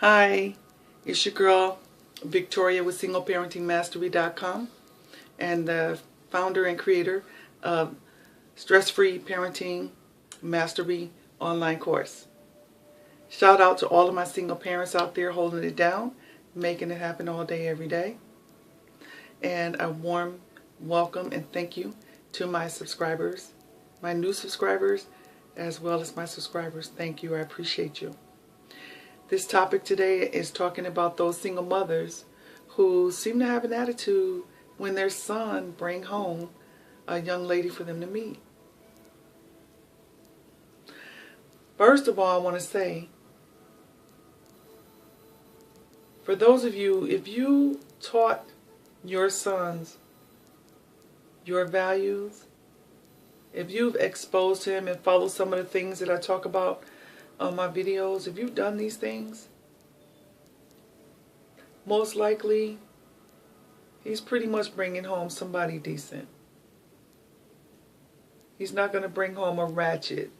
Hi, it's your girl Victoria with SingleParentingMastery.com and the founder and creator of Stress-Free Parenting Mastery online course. Shout out to all of my single parents out there holding it down, making it happen all day, every day. And a warm welcome and thank you to my subscribers, my new subscribers, as well as my subscribers. Thank you. I appreciate you. This topic today is talking about those single mothers who seem to have an attitude when their son bring home a young lady for them to meet. First of all, I want to say, for those of you, if you taught your sons your values, if you've exposed him and followed some of the things that I talk about on my videos, if you've done these things, most likely he's pretty much bringing home somebody decent. He's not going to bring home a ratchet,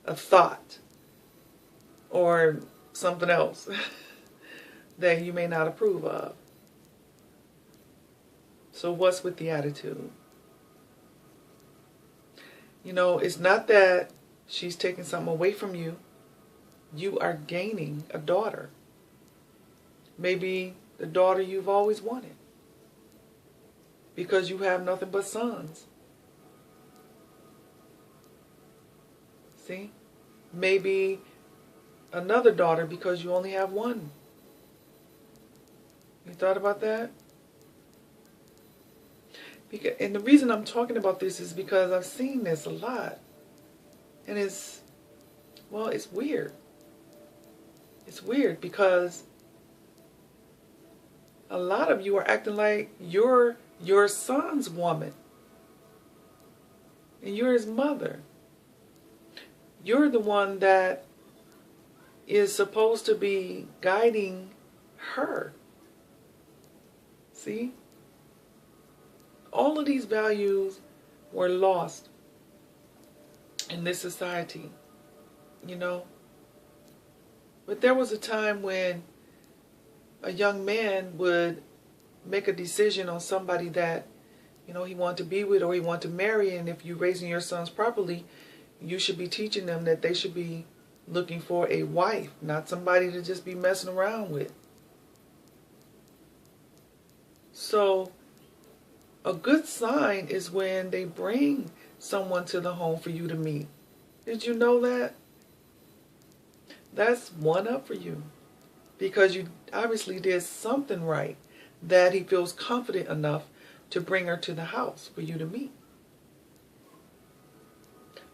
a thought, or something else that you may not approve of. So what's with the attitude? You know, it's not that she's taking something away from you. You are gaining a daughter. Maybe the daughter you've always wanted, because you have nothing but sons. See? Maybe another daughter because you only have one. You thought about that? And the reason I'm talking about this is because I've seen this a lot. And it's weird. It's weird because a lot of you are acting like you're your son's woman. And you're his mother. You're the one that is supposed to be guiding her. See? All of these values were lost in this society, you know. But there was a time when a young man would make a decision on somebody that, you know, he wanted to be with or he wanted to marry. And if you're raising your sons properly, you should be teaching them that they should be looking for a wife, not somebody to just be messing around with. So a good sign is when they bring someone to the home for you to meet. Did you know that? That's one up for you. Because you obviously did something right, that he feels confident enough to bring her to the house for you to meet.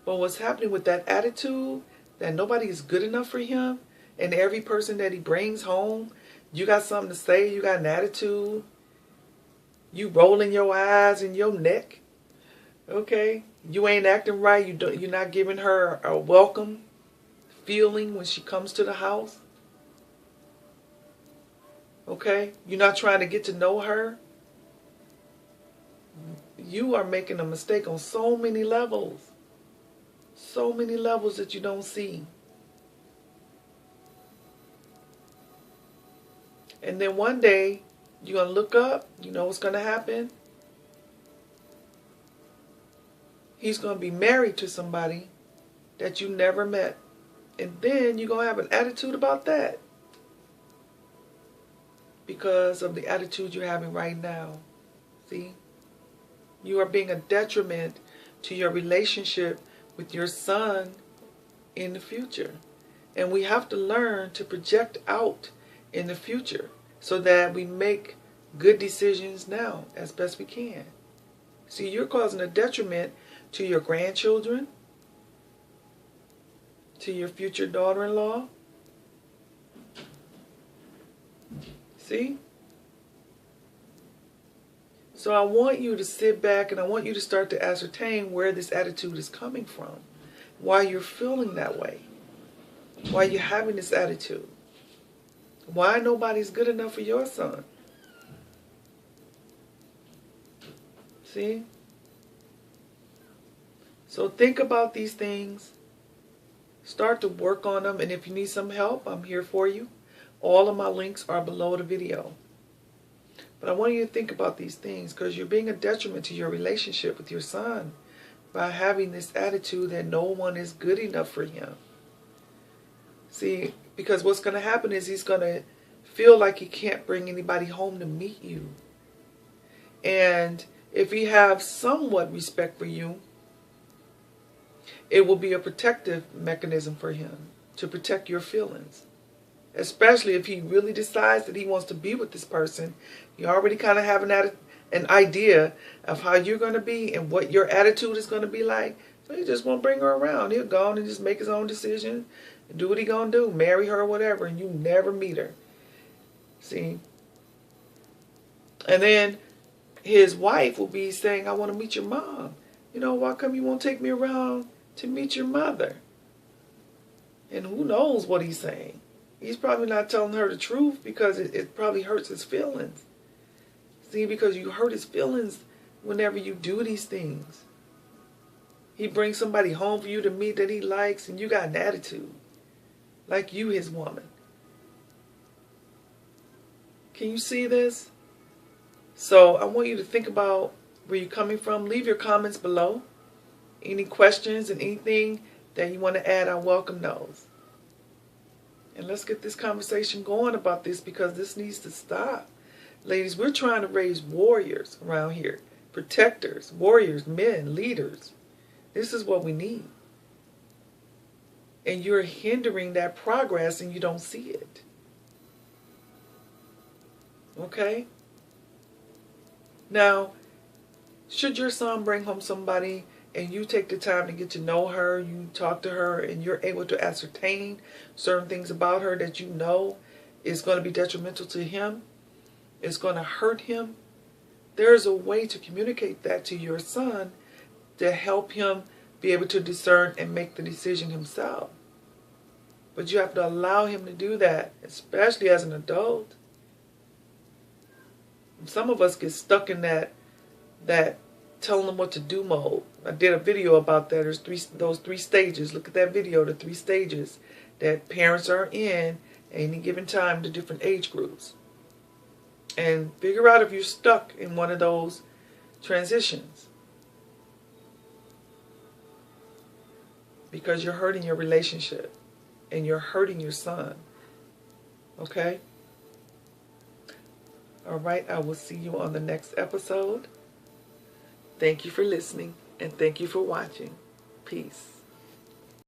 But what's happening with that attitude, that nobody is good enough for him, and every person that he brings home, you got something to say, you got an attitude, you rolling your eyes and your neck, okay? You ain't acting right. You're not giving her a welcome feeling when she comes to the house, okay? You're not trying to get to know her. You are making a mistake on so many levels that you don't see. And then one day, you're going to look up, you know what's going to happen? He's going to be married to somebody that you never met. And then you're going to have an attitude about that, because of the attitude you're having right now. See? You are being a detriment to your relationship with your son in the future. And we have to learn to project out in the future, so that we make good decisions now as best we can. See, you're causing a detriment to your grandchildren, to your future daughter-in-law. See? So I want you to sit back and I want you to start to ascertain where this attitude is coming from. Why you're feeling that way. Why you're having this attitude. Why nobody's good enough for your son? See? So think about these things. Start to work on them. And if you need some help, I'm here for you. All of my links are below the video. But I want you to think about these things, because you're being a detriment to your relationship with your son by having this attitude that no one is good enough for him. See, because what's going to happen is he's going to feel like he can't bring anybody home to meet you. And if he has somewhat respect for you, it will be a protective mechanism for him to protect your feelings. Especially if he really decides that he wants to be with this person. You already kind of have an idea of how you're going to be and what your attitude is going to be like. So he just won't bring her around. He'll go on and just make his own decision and do what he's going to do. Marry her or whatever, and you never meet her. See? And then his wife will be saying, I want to meet your mom. You know, why come you won't take me around to meet your mother? And who knows what he's saying. He's probably not telling her the truth because it probably hurts his feelings. See, because you hurt his feelings whenever you do these things. He brings somebody home for you to meet that he likes, and you got an attitude. Like you, his woman. Can you see this? So I want you to think about where you're coming from. Leave your comments below. Any questions and anything that you want to add, I welcome those. And let's get this conversation going about this, because this needs to stop. Ladies, we're trying to raise warriors around here. Protectors, warriors, men, leaders. This is what we need. And you're hindering that progress and you don't see it. Okay? Now, should your son bring home somebody and you take the time to get to know her, you talk to her, and you're able to ascertain certain things about her that you know is going to be detrimental to him, it's going to hurt him, there's a way to communicate that to your son to help him be able to discern and make the decision himself. But you have to allow him to do that, especially as an adult. Some of us get stuck in that telling them what to do mode. I did a video about that. There's those three stages. Look at that video, the 3 stages that parents are in at any given time to different age groups. And figure out if you're stuck in one of those transitions. Because you're hurting your relationship and you're hurting your son. Okay? All right, I will see you on the next episode. Thank you for listening, and thank you for watching. Peace.